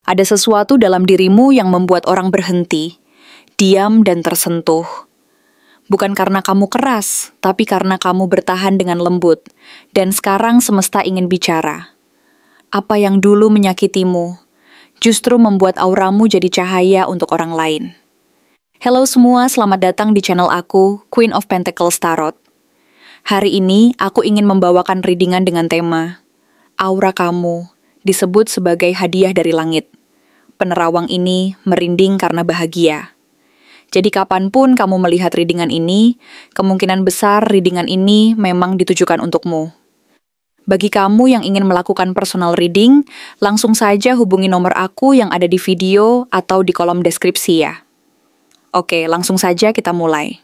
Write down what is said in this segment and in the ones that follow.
Ada sesuatu dalam dirimu yang membuat orang berhenti, diam dan tersentuh. Bukan karena kamu keras, tapi karena kamu bertahan dengan lembut, dan sekarang semesta ingin bicara. Apa yang dulu menyakitimu, justru membuat auramu jadi cahaya untuk orang lain. Halo semua, selamat datang di channel aku, Queen of Pentacles Tarot. Hari ini, aku ingin membawakan readingan dengan tema Aura Kamu, disebut sebagai hadiah dari langit. Penerawang ini merinding karena bahagia. Jadi kapanpun kamu melihat readingan ini, kemungkinan besar readingan ini memang ditujukan untukmu. Bagi kamu yang ingin melakukan personal reading, langsung saja hubungi nomor aku yang ada di video atau di kolom deskripsi ya. Oke, langsung saja kita mulai.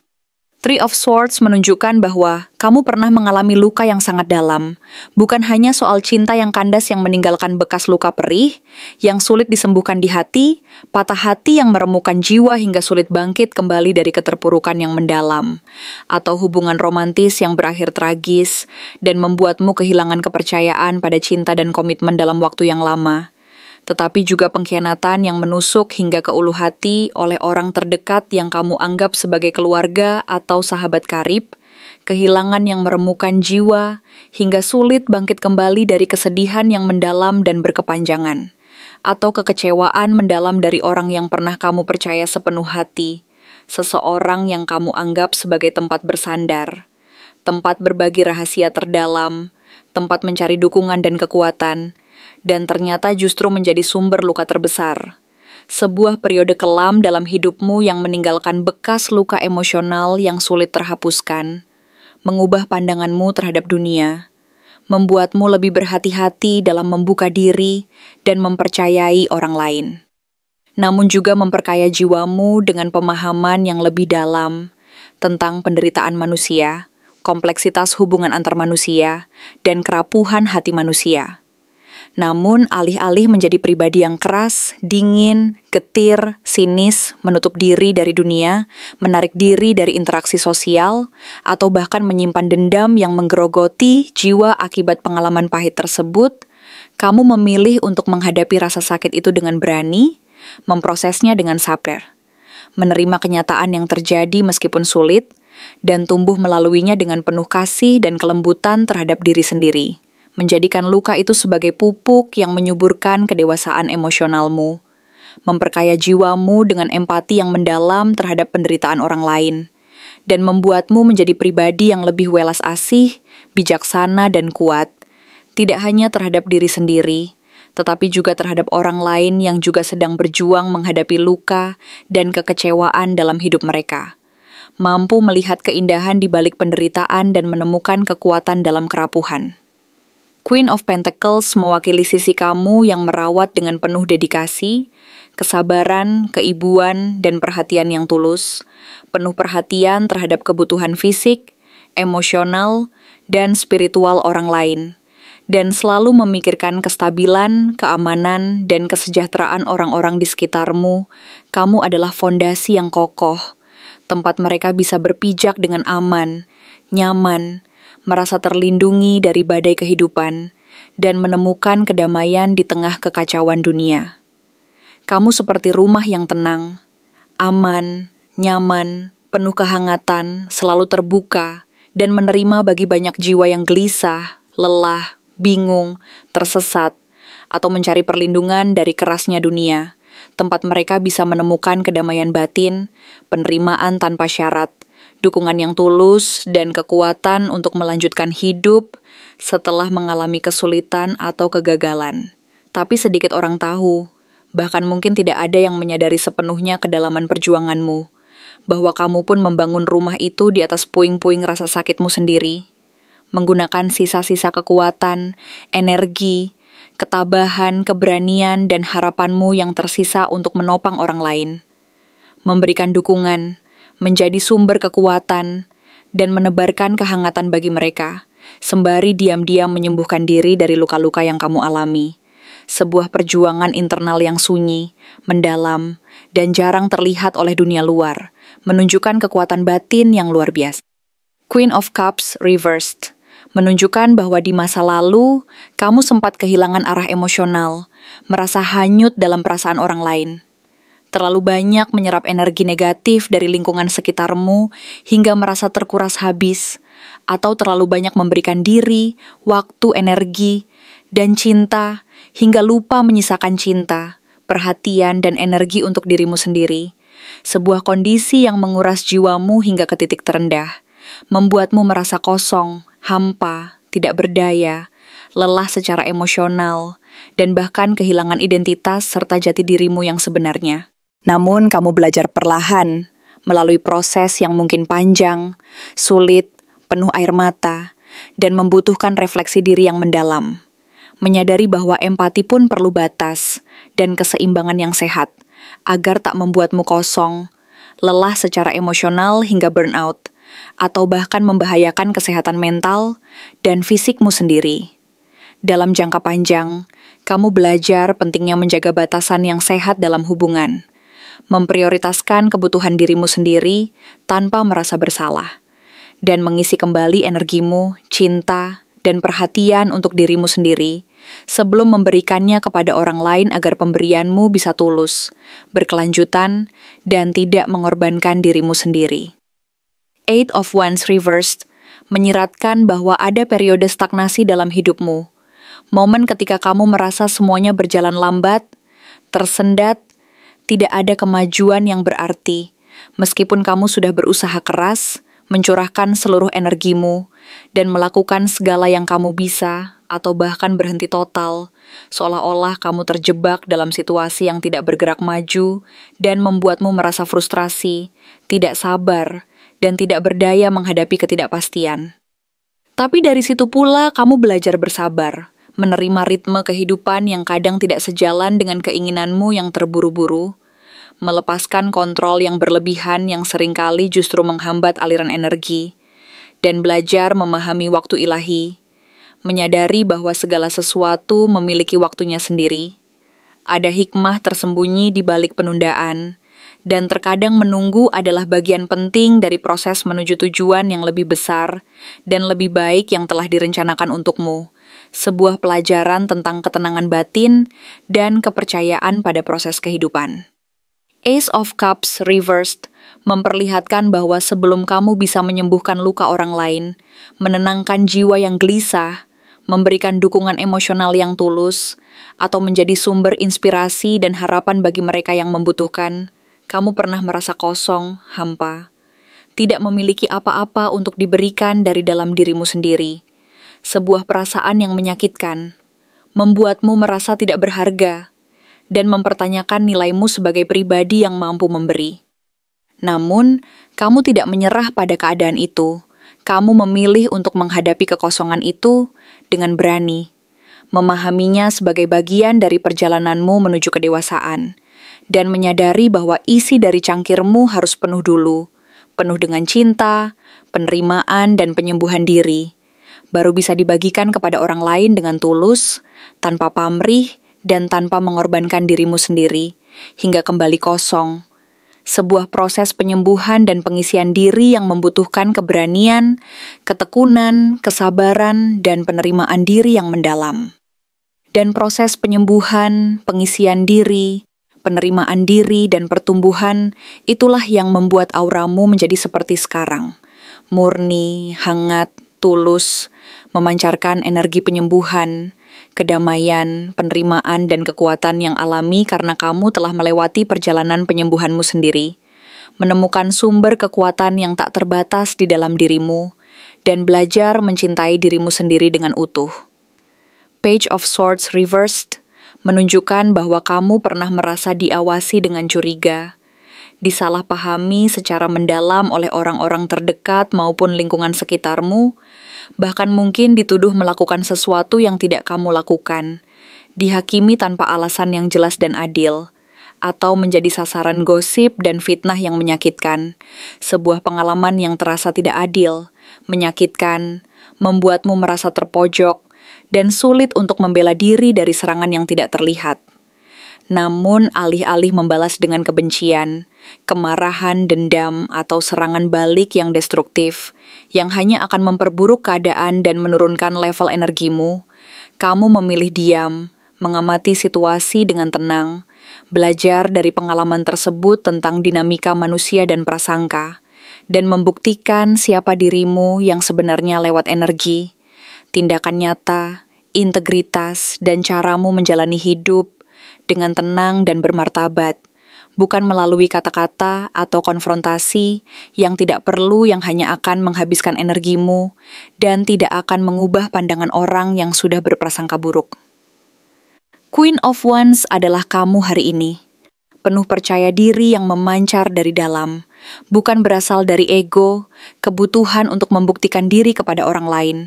Three of Swords menunjukkan bahwa kamu pernah mengalami luka yang sangat dalam. Bukan hanya soal cinta yang kandas yang meninggalkan bekas luka perih, yang sulit disembuhkan di hati, patah hati yang meremukkan jiwa hingga sulit bangkit kembali dari keterpurukan yang mendalam, atau hubungan romantis yang berakhir tragis dan membuatmu kehilangan kepercayaan pada cinta dan komitmen dalam waktu yang lama. Tetapi juga pengkhianatan yang menusuk hingga ke ulu hati oleh orang terdekat yang kamu anggap sebagai keluarga atau sahabat karib, kehilangan yang meremukkan jiwa, hingga sulit bangkit kembali dari kesedihan yang mendalam dan berkepanjangan, atau kekecewaan mendalam dari orang yang pernah kamu percaya sepenuh hati, seseorang yang kamu anggap sebagai tempat bersandar, tempat berbagi rahasia terdalam, tempat mencari dukungan dan kekuatan, dan ternyata justru menjadi sumber luka terbesar. Sebuah periode kelam dalam hidupmu yang meninggalkan bekas luka emosional yang sulit terhapuskan, mengubah pandanganmu terhadap dunia, membuatmu lebih berhati-hati dalam membuka diri dan mempercayai orang lain. Namun juga memperkaya jiwamu dengan pemahaman yang lebih dalam tentang penderitaan manusia, kompleksitas hubungan antar manusia, dan kerapuhan hati manusia. Namun, alih-alih menjadi pribadi yang keras, dingin, getir, sinis, menutup diri dari dunia, menarik diri dari interaksi sosial, atau bahkan menyimpan dendam yang menggerogoti jiwa akibat pengalaman pahit tersebut, kamu memilih untuk menghadapi rasa sakit itu dengan berani, memprosesnya dengan sabar, menerima kenyataan yang terjadi meskipun sulit, dan tumbuh melaluinya dengan penuh kasih dan kelembutan terhadap diri sendiri. Menjadikan luka itu sebagai pupuk yang menyuburkan kedewasaan emosionalmu, memperkaya jiwamu dengan empati yang mendalam terhadap penderitaan orang lain, dan membuatmu menjadi pribadi yang lebih welas asih, bijaksana dan kuat, tidak hanya terhadap diri sendiri, tetapi juga terhadap orang lain yang juga sedang berjuang menghadapi luka dan kekecewaan dalam hidup mereka. Mampu melihat keindahan di balik penderitaan dan menemukan kekuatan dalam kerapuhan. Queen of Pentacles mewakili sisi kamu yang merawat dengan penuh dedikasi, kesabaran, keibuan, dan perhatian yang tulus, penuh perhatian terhadap kebutuhan fisik, emosional, dan spiritual orang lain, dan selalu memikirkan kestabilan, keamanan, dan kesejahteraan orang-orang di sekitarmu. Kamu adalah fondasi yang kokoh, tempat mereka bisa berpijak dengan aman, nyaman, merasa terlindungi dari badai kehidupan, dan menemukan kedamaian di tengah kekacauan dunia. Kamu seperti rumah yang tenang, aman, nyaman, penuh kehangatan, selalu terbuka, dan menerima bagi banyak jiwa yang gelisah, lelah, bingung, tersesat, atau mencari perlindungan dari kerasnya dunia, tempat mereka bisa menemukan kedamaian batin, penerimaan tanpa syarat, dukungan yang tulus, dan kekuatan untuk melanjutkan hidup setelah mengalami kesulitan atau kegagalan. Tapi sedikit orang tahu, bahkan mungkin tidak ada yang menyadari sepenuhnya kedalaman perjuanganmu, bahwa kamu pun membangun rumah itu di atas puing-puing rasa sakitmu sendiri, menggunakan sisa-sisa kekuatan, energi, ketabahan, keberanian, dan harapanmu yang tersisa untuk menopang orang lain, memberikan dukungan, menjadi sumber kekuatan, dan menebarkan kehangatan bagi mereka, sembari diam-diam menyembuhkan diri dari luka-luka yang kamu alami. Sebuah perjuangan internal yang sunyi, mendalam, dan jarang terlihat oleh dunia luar, menunjukkan kekuatan batin yang luar biasa. Queen of Cups Reversed menunjukkan bahwa di masa lalu, kamu sempat kehilangan arah emosional, merasa hanyut dalam perasaan orang lain. Terlalu banyak menyerap energi negatif dari lingkungan sekitarmu hingga merasa terkuras habis, atau terlalu banyak memberikan diri, waktu, energi, dan cinta hingga lupa menyisakan cinta, perhatian, dan energi untuk dirimu sendiri. Sebuah kondisi yang menguras jiwamu hingga ke titik terendah, membuatmu merasa kosong, hampa, tidak berdaya, lelah secara emosional, dan bahkan kehilangan identitas serta jati dirimu yang sebenarnya. Namun kamu belajar perlahan, melalui proses yang mungkin panjang, sulit, penuh air mata, dan membutuhkan refleksi diri yang mendalam. Menyadari bahwa empati pun perlu batas dan keseimbangan yang sehat, agar tak membuatmu kosong, lelah secara emosional hingga burnout, atau bahkan membahayakan kesehatan mental dan fisikmu sendiri. Dalam jangka panjang, kamu belajar pentingnya menjaga batasan yang sehat dalam hubungan, memprioritaskan kebutuhan dirimu sendiri tanpa merasa bersalah, dan mengisi kembali energimu, cinta, dan perhatian untuk dirimu sendiri sebelum memberikannya kepada orang lain agar pemberianmu bisa tulus, berkelanjutan, dan tidak mengorbankan dirimu sendiri. Eight of Wands Reversed menyiratkan bahwa ada periode stagnasi dalam hidupmu, momen ketika kamu merasa semuanya berjalan lambat, tersendat, tidak ada kemajuan yang berarti, meskipun kamu sudah berusaha keras, mencurahkan seluruh energimu, dan melakukan segala yang kamu bisa, atau bahkan berhenti total, seolah-olah kamu terjebak dalam situasi yang tidak bergerak maju, dan membuatmu merasa frustrasi, tidak sabar, dan tidak berdaya menghadapi ketidakpastian. Tapi dari situ pula kamu belajar bersabar, menerima ritme kehidupan yang kadang tidak sejalan dengan keinginanmu yang terburu-buru, melepaskan kontrol yang berlebihan yang seringkali justru menghambat aliran energi, dan belajar memahami waktu ilahi, menyadari bahwa segala sesuatu memiliki waktunya sendiri. Ada hikmah tersembunyi di balik penundaan, dan terkadang menunggu adalah bagian penting dari proses menuju tujuan yang lebih besar dan lebih baik yang telah direncanakan untukmu. Sebuah pelajaran tentang ketenangan batin dan kepercayaan pada proses kehidupan. Ace of Cups Reversed memperlihatkan bahwa sebelum kamu bisa menyembuhkan luka orang lain, menenangkan jiwa yang gelisah, memberikan dukungan emosional yang tulus, atau menjadi sumber inspirasi dan harapan bagi mereka yang membutuhkan, kamu pernah merasa kosong, hampa, tidak memiliki apa-apa untuk diberikan dari dalam dirimu sendiri. Sebuah perasaan yang menyakitkan, membuatmu merasa tidak berharga, dan mempertanyakan nilaimu sebagai pribadi yang mampu memberi. Namun, kamu tidak menyerah pada keadaan itu. Kamu memilih untuk menghadapi kekosongan itu dengan berani, memahaminya sebagai bagian dari perjalananmu menuju kedewasaan, dan menyadari bahwa isi dari cangkirmu harus penuh dulu, penuh dengan cinta, penerimaan, dan penyembuhan diri. Baru bisa dibagikan kepada orang lain dengan tulus, tanpa pamrih, dan tanpa mengorbankan dirimu sendiri, hingga kembali kosong. Sebuah proses penyembuhan dan pengisian diri yang membutuhkan keberanian, ketekunan, kesabaran, dan penerimaan diri yang mendalam. Dan proses penyembuhan, pengisian diri, penerimaan diri, dan pertumbuhan, itulah yang membuat auramu menjadi seperti sekarang. Murni, hangat, tulus, memancarkan energi penyembuhan, kedamaian, penerimaan, dan kekuatan yang alami karena kamu telah melewati perjalanan penyembuhanmu sendiri, menemukan sumber kekuatan yang tak terbatas di dalam dirimu, dan belajar mencintai dirimu sendiri dengan utuh. Page of Swords Reversed menunjukkan bahwa kamu pernah merasa diawasi dengan curiga, disalahpahami secara mendalam oleh orang-orang terdekat maupun lingkungan sekitarmu, bahkan mungkin dituduh melakukan sesuatu yang tidak kamu lakukan, dihakimi tanpa alasan yang jelas dan adil, atau menjadi sasaran gosip dan fitnah yang menyakitkan, sebuah pengalaman yang terasa tidak adil, menyakitkan, membuatmu merasa terpojok, dan sulit untuk membela diri dari serangan yang tidak terlihat. Namun, alih-alih membalas dengan kebencian, kemarahan, dendam, atau serangan balik yang destruktif, yang hanya akan memperburuk keadaan dan menurunkan level energimu, kamu memilih diam, mengamati situasi dengan tenang, belajar dari pengalaman tersebut tentang dinamika manusia dan prasangka, dan membuktikan siapa dirimu yang sebenarnya lewat energi, tindakan nyata, integritas, dan caramu menjalani hidup dengan tenang dan bermartabat, bukan melalui kata-kata atau konfrontasi yang tidak perlu, yang hanya akan menghabiskan energimu dan tidak akan mengubah pandangan orang yang sudah berprasangka buruk. Queen of Wands adalah kamu hari ini, penuh percaya diri yang memancar dari dalam, bukan berasal dari ego, kebutuhan untuk membuktikan diri kepada orang lain,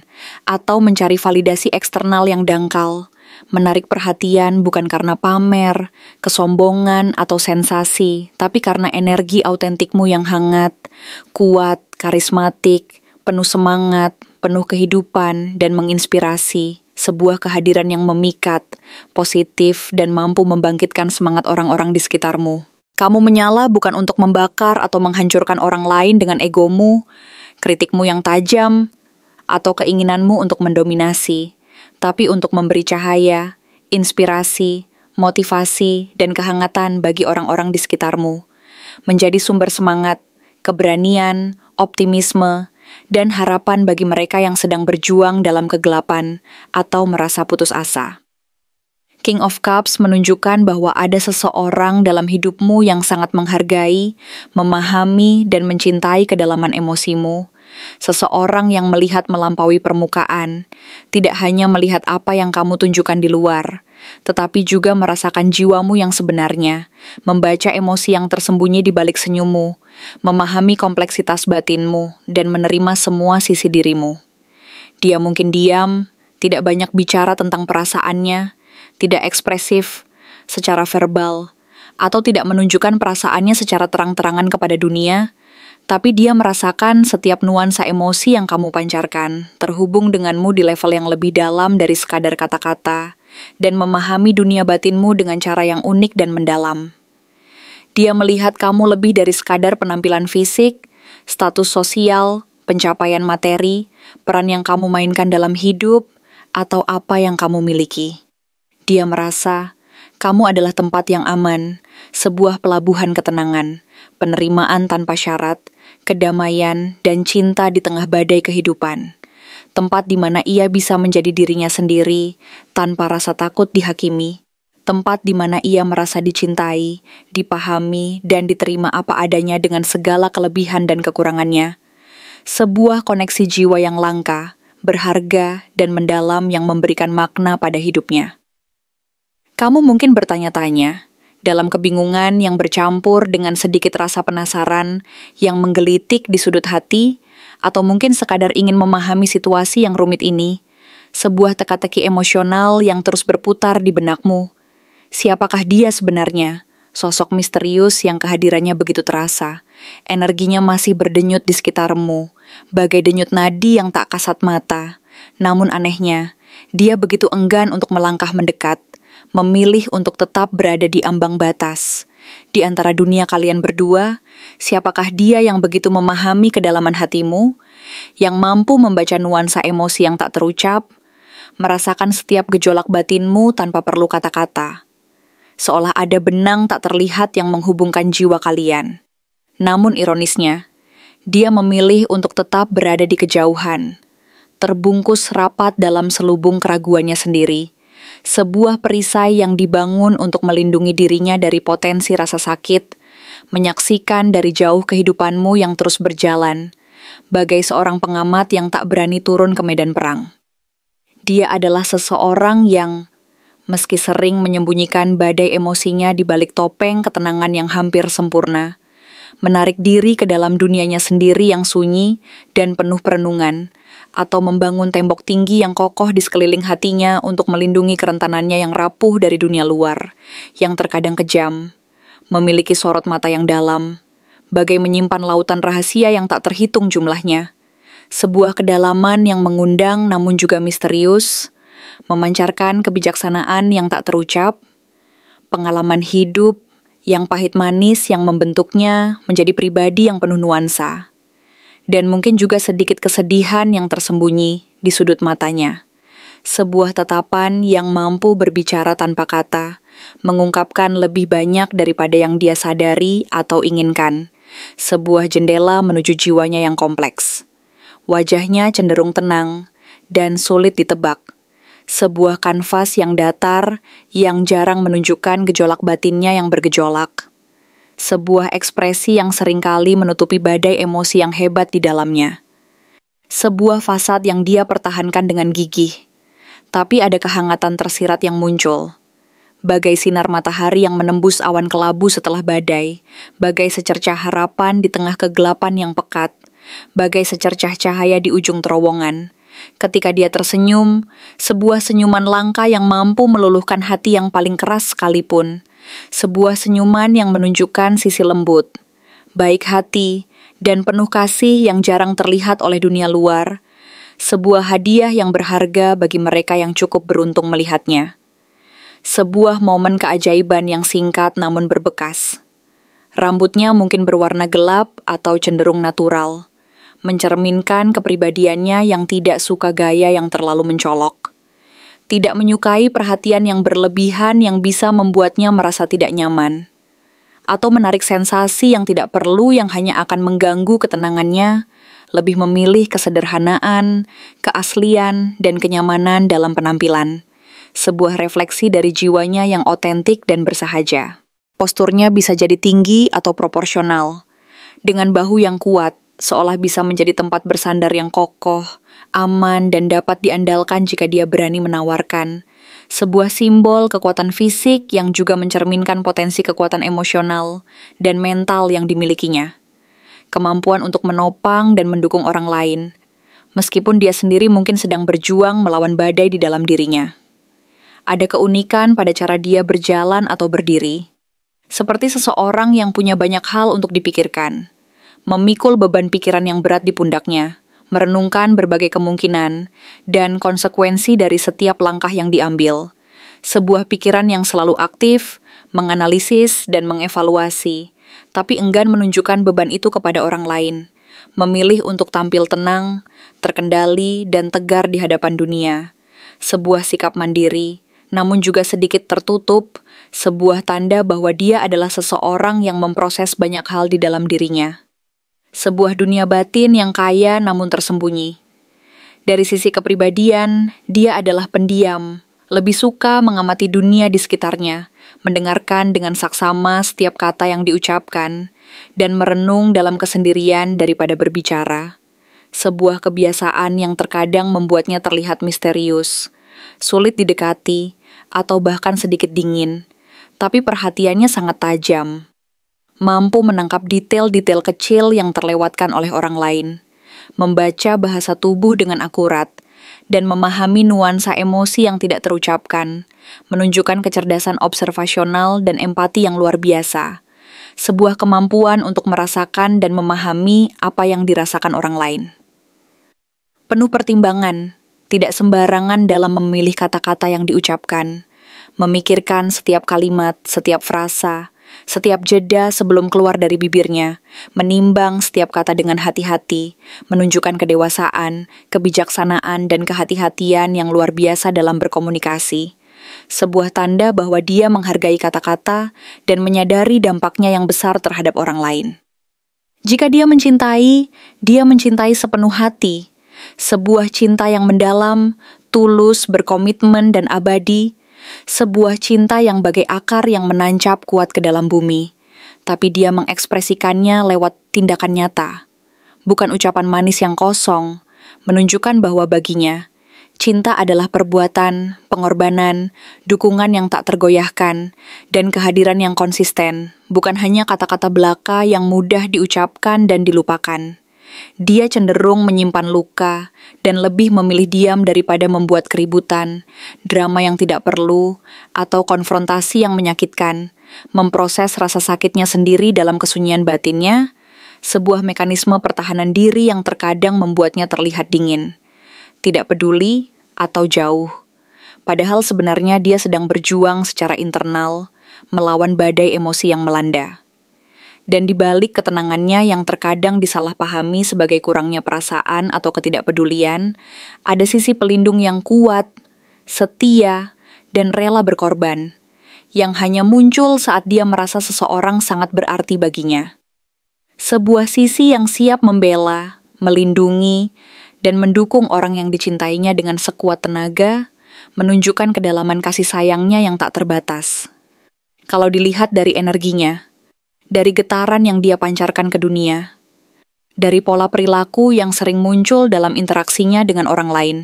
atau mencari validasi eksternal yang dangkal. Menarik perhatian bukan karena pamer, kesombongan, atau sensasi, tapi karena energi autentikmu yang hangat, kuat, karismatik, penuh semangat, penuh kehidupan, dan menginspirasi. Sebuah kehadiran yang memikat, positif, dan mampu membangkitkan semangat orang-orang di sekitarmu. Kamu menyala bukan untuk membakar atau menghancurkan orang lain dengan egomu, kritikmu yang tajam, atau keinginanmu untuk mendominasi, tapi untuk memberi cahaya, inspirasi, motivasi, dan kehangatan bagi orang-orang di sekitarmu. Menjadi sumber semangat, keberanian, optimisme, dan harapan bagi mereka yang sedang berjuang dalam kegelapan atau merasa putus asa. King of Cups menunjukkan bahwa ada seseorang dalam hidupmu yang sangat menghargai, memahami, dan mencintai kedalaman emosimu. Seseorang yang melihat melampaui permukaan, tidak hanya melihat apa yang kamu tunjukkan di luar, tetapi juga merasakan jiwamu yang sebenarnya, membaca emosi yang tersembunyi di balik senyummu, memahami kompleksitas batinmu, dan menerima semua sisi dirimu. Dia mungkin diam, tidak banyak bicara tentang perasaannya, tidak ekspresif secara verbal, atau tidak menunjukkan perasaannya secara terang-terangan kepada dunia, tapi dia merasakan setiap nuansa emosi yang kamu pancarkan, terhubung denganmu di level yang lebih dalam dari sekadar kata-kata, dan memahami dunia batinmu dengan cara yang unik dan mendalam. Dia melihat kamu lebih dari sekadar penampilan fisik, status sosial, pencapaian materi, peran yang kamu mainkan dalam hidup, atau apa yang kamu miliki. Dia merasa kamu adalah tempat yang aman, sebuah pelabuhan ketenangan, penerimaan tanpa syarat, kedamaian, dan cinta di tengah badai kehidupan. Tempat di mana ia bisa menjadi dirinya sendiri, tanpa rasa takut dihakimi. Tempat di mana ia merasa dicintai, dipahami, dan diterima apa adanya dengan segala kelebihan dan kekurangannya. Sebuah koneksi jiwa yang langka, berharga, dan mendalam yang memberikan makna pada hidupnya. Kamu mungkin bertanya-tanya, dalam kebingungan yang bercampur dengan sedikit rasa penasaran yang menggelitik di sudut hati, atau mungkin sekadar ingin memahami situasi yang rumit ini, sebuah teka-teki emosional yang terus berputar di benakmu. Siapakah dia sebenarnya? Sosok misterius yang kehadirannya begitu terasa, energinya masih berdenyut di sekitarmu, bagai denyut nadi yang tak kasat mata. Namun anehnya, dia begitu enggan untuk melangkah mendekat, memilih untuk tetap berada di ambang batas. Di antara dunia kalian berdua, siapakah dia yang begitu memahami kedalaman hatimu, yang mampu membaca nuansa emosi yang tak terucap, merasakan setiap gejolak batinmu tanpa perlu kata-kata, seolah ada benang tak terlihat yang menghubungkan jiwa kalian. Namun ironisnya, dia memilih untuk tetap berada di kejauhan, terbungkus rapat dalam selubung keraguannya sendiri, sebuah perisai yang dibangun untuk melindungi dirinya dari potensi rasa sakit, menyaksikan dari jauh kehidupanmu yang terus berjalan, bagai seorang pengamat yang tak berani turun ke medan perang. Dia adalah seseorang yang, meski sering menyembunyikan badai emosinya di balik topeng ketenangan yang hampir sempurna, menarik diri ke dalam dunianya sendiri yang sunyi dan penuh perenungan, atau membangun tembok tinggi yang kokoh di sekeliling hatinya untuk melindungi kerentanannya yang rapuh dari dunia luar, yang terkadang kejam, memiliki sorot mata yang dalam, bagai menyimpan lautan rahasia yang tak terhitung jumlahnya. Sebuah kedalaman yang mengundang namun juga misterius, memancarkan kebijaksanaan yang tak terucap, pengalaman hidup yang pahit manis yang membentuknya menjadi pribadi yang penuh nuansa. Dan mungkin juga sedikit kesedihan yang tersembunyi di sudut matanya. Sebuah tatapan yang mampu berbicara tanpa kata, mengungkapkan lebih banyak daripada yang dia sadari atau inginkan. Sebuah jendela menuju jiwanya yang kompleks. Wajahnya cenderung tenang dan sulit ditebak. Sebuah kanvas yang datar, yang jarang menunjukkan gejolak batinnya yang bergejolak. Sebuah ekspresi yang seringkali menutupi badai emosi yang hebat di dalamnya. Sebuah fasad yang dia pertahankan dengan gigih. Tapi ada kehangatan tersirat yang muncul. Bagai sinar matahari yang menembus awan kelabu setelah badai, bagai secercah harapan di tengah kegelapan yang pekat, bagai secercah cahaya di ujung terowongan. Ketika dia tersenyum, sebuah senyuman langka yang mampu meluluhkan hati yang paling keras sekalipun. Sebuah senyuman yang menunjukkan sisi lembut, baik hati, dan penuh kasih yang jarang terlihat oleh dunia luar. Sebuah hadiah yang berharga bagi mereka yang cukup beruntung melihatnya. Sebuah momen keajaiban yang singkat namun berbekas. Rambutnya mungkin berwarna gelap atau cenderung natural, mencerminkan kepribadiannya yang tidak suka gaya yang terlalu mencolok. Tidak menyukai perhatian yang berlebihan yang bisa membuatnya merasa tidak nyaman. Atau menarik sensasi yang tidak perlu yang hanya akan mengganggu ketenangannya, lebih memilih kesederhanaan, keaslian, dan kenyamanan dalam penampilan. Sebuah refleksi dari jiwanya yang otentik dan bersahaja. Posturnya bisa jadi tinggi atau proporsional, dengan bahu yang kuat, seolah bisa menjadi tempat bersandar yang kokoh, aman, dan dapat diandalkan jika dia berani menawarkan. Sebuah simbol kekuatan fisik yang juga mencerminkan potensi kekuatan emosional dan mental yang dimilikinya. Kemampuan untuk menopang dan mendukung orang lain, meskipun dia sendiri mungkin sedang berjuang melawan badai di dalam dirinya. Ada keunikan pada cara dia berjalan atau berdiri, seperti seseorang yang punya banyak hal untuk dipikirkan, memikul beban pikiran yang berat di pundaknya, merenungkan berbagai kemungkinan dan konsekuensi dari setiap langkah yang diambil. Sebuah pikiran yang selalu aktif, menganalisis dan mengevaluasi, tapi enggan menunjukkan beban itu kepada orang lain. Memilih untuk tampil tenang, terkendali, dan tegar di hadapan dunia. Sebuah sikap mandiri, namun juga sedikit tertutup, sebuah tanda bahwa dia adalah seseorang yang memproses banyak hal di dalam dirinya. Sebuah dunia batin yang kaya namun tersembunyi. Dari sisi kepribadian, dia adalah pendiam, lebih suka mengamati dunia di sekitarnya, mendengarkan dengan saksama setiap kata yang diucapkan, dan merenung dalam kesendirian daripada berbicara. Sebuah kebiasaan yang terkadang membuatnya terlihat misterius, sulit didekati, atau bahkan sedikit dingin, tapi perhatiannya sangat tajam. Mampu menangkap detail-detail kecil yang terlewatkan oleh orang lain, membaca bahasa tubuh dengan akurat, dan memahami nuansa emosi yang tidak terucapkan, menunjukkan kecerdasan observasional dan empati yang luar biasa, sebuah kemampuan untuk merasakan dan memahami apa yang dirasakan orang lain. Penuh pertimbangan, tidak sembarangan dalam memilih kata-kata yang diucapkan, memikirkan setiap kalimat, setiap frasa, setiap jeda sebelum keluar dari bibirnya, menimbang setiap kata dengan hati-hati, menunjukkan kedewasaan, kebijaksanaan, dan kehati-hatian yang luar biasa dalam berkomunikasi. Sebuah tanda bahwa dia menghargai kata-kata dan menyadari dampaknya yang besar terhadap orang lain. Jika dia mencintai sepenuh hati, sebuah cinta yang mendalam, tulus, berkomitmen, dan abadi. Sebuah cinta yang bagai akar yang menancap kuat ke dalam bumi, tapi dia mengekspresikannya lewat tindakan nyata. Bukan ucapan manis yang kosong, menunjukkan bahwa baginya, cinta adalah perbuatan, pengorbanan, dukungan yang tak tergoyahkan, dan kehadiran yang konsisten, bukan hanya kata-kata belaka yang mudah diucapkan dan dilupakan. Dia cenderung menyimpan luka dan lebih memilih diam daripada membuat keributan, drama yang tidak perlu, atau konfrontasi yang menyakitkan, memproses rasa sakitnya sendiri dalam kesunyian batinnya, sebuah mekanisme pertahanan diri yang terkadang membuatnya terlihat dingin, tidak peduli, atau jauh. Padahal sebenarnya dia sedang berjuang secara internal, melawan badai emosi yang melanda. Dan di balik ketenangannya yang terkadang disalahpahami sebagai kurangnya perasaan atau ketidakpedulian, ada sisi pelindung yang kuat, setia, dan rela berkorban, yang hanya muncul saat dia merasa seseorang sangat berarti baginya. Sebuah sisi yang siap membela, melindungi, dan mendukung orang yang dicintainya dengan sekuat tenaga, menunjukkan kedalaman kasih sayangnya yang tak terbatas. Kalau dilihat dari energinya, dari getaran yang dia pancarkan ke dunia, dari pola perilaku yang sering muncul dalam interaksinya dengan orang lain,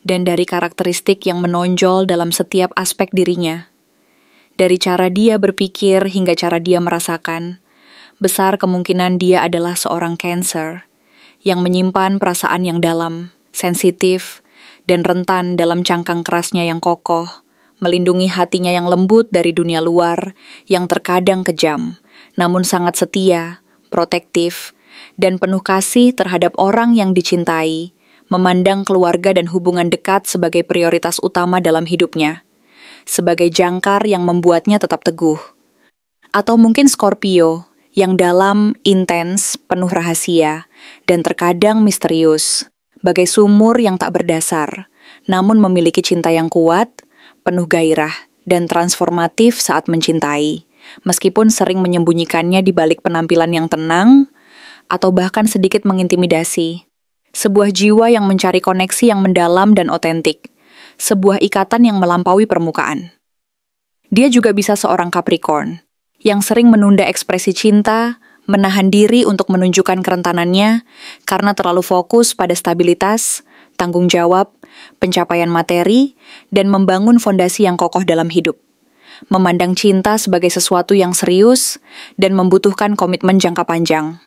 dan dari karakteristik yang menonjol dalam setiap aspek dirinya, dari cara dia berpikir hingga cara dia merasakan, besar kemungkinan dia adalah seorang Cancer yang menyimpan perasaan yang dalam, sensitif, dan rentan dalam cangkang kerasnya yang kokoh, melindungi hatinya yang lembut dari dunia luar yang terkadang kejam, namun sangat setia, protektif, dan penuh kasih terhadap orang yang dicintai, memandang keluarga dan hubungan dekat sebagai prioritas utama dalam hidupnya, sebagai jangkar yang membuatnya tetap teguh. Atau mungkin Scorpio, yang dalam, intens, penuh rahasia, dan terkadang misterius, bagai sumur yang tak berdasar, namun memiliki cinta yang kuat, penuh gairah, dan transformatif saat mencintai, meskipun sering menyembunyikannya di balik penampilan yang tenang, atau bahkan sedikit mengintimidasi. Sebuah jiwa yang mencari koneksi yang mendalam dan otentik, sebuah ikatan yang melampaui permukaan. Dia juga bisa seorang Capricorn, yang sering menunda ekspresi cinta, menahan diri untuk menunjukkan kerentanannya karena terlalu fokus pada stabilitas, tanggung jawab, pencapaian materi, dan membangun fondasi yang kokoh dalam hidup. Memandang cinta sebagai sesuatu yang serius dan membutuhkan komitmen jangka panjang.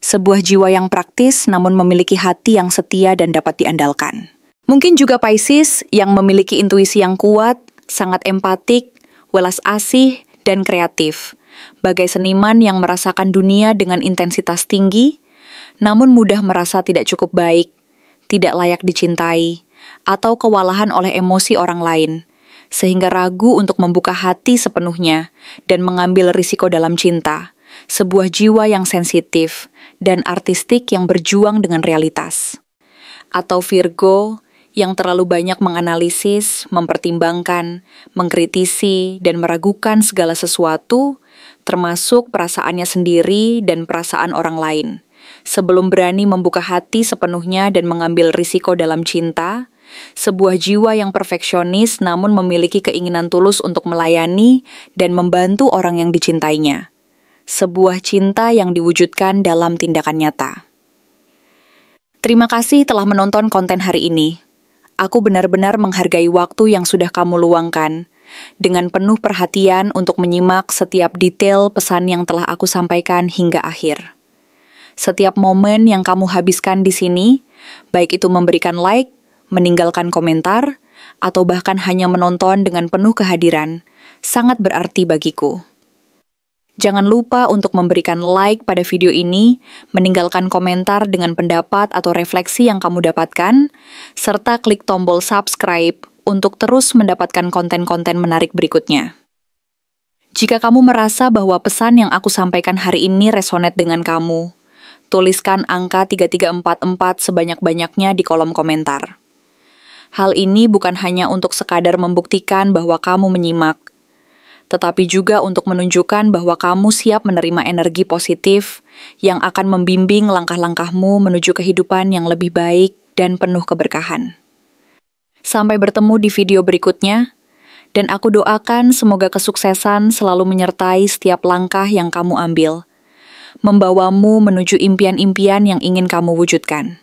Sebuah jiwa yang praktis namun memiliki hati yang setia dan dapat diandalkan. Mungkin juga Pisces yang memiliki intuisi yang kuat, sangat empatik, welas asih, dan kreatif. Bagai seniman yang merasakan dunia dengan intensitas tinggi, namun mudah merasa tidak cukup baik, tidak layak dicintai, atau kewalahan oleh emosi orang lain, sehingga ragu untuk membuka hati sepenuhnya dan mengambil risiko dalam cinta, sebuah jiwa yang sensitif dan artistik yang berjuang dengan realitas. Atau Virgo, yang terlalu banyak menganalisis, mempertimbangkan, mengkritisi, dan meragukan segala sesuatu, termasuk perasaannya sendiri dan perasaan orang lain, sebelum berani membuka hati sepenuhnya dan mengambil risiko dalam cinta, sebuah jiwa yang perfeksionis namun memiliki keinginan tulus untuk melayani dan membantu orang yang dicintainya. Sebuah cinta yang diwujudkan dalam tindakan nyata. Terima kasih telah menonton konten hari ini. Aku benar-benar menghargai waktu yang sudah kamu luangkan, dengan penuh perhatian untuk menyimak setiap detail pesan yang telah aku sampaikan hingga akhir. Setiap momen yang kamu habiskan di sini, baik itu memberikan like, meninggalkan komentar, atau bahkan hanya menonton dengan penuh kehadiran, sangat berarti bagiku. Jangan lupa untuk memberikan like pada video ini, meninggalkan komentar dengan pendapat atau refleksi yang kamu dapatkan, serta klik tombol subscribe untuk terus mendapatkan konten-konten menarik berikutnya. Jika kamu merasa bahwa pesan yang aku sampaikan hari ini resonate dengan kamu, tuliskan angka 3344 sebanyak-banyaknya di kolom komentar. Hal ini bukan hanya untuk sekadar membuktikan bahwa kamu menyimak, tetapi juga untuk menunjukkan bahwa kamu siap menerima energi positif yang akan membimbing langkah-langkahmu menuju kehidupan yang lebih baik dan penuh keberkahan. Sampai bertemu di video berikutnya, dan aku doakan semoga kesuksesan selalu menyertai setiap langkah yang kamu ambil, membawamu menuju impian-impian yang ingin kamu wujudkan.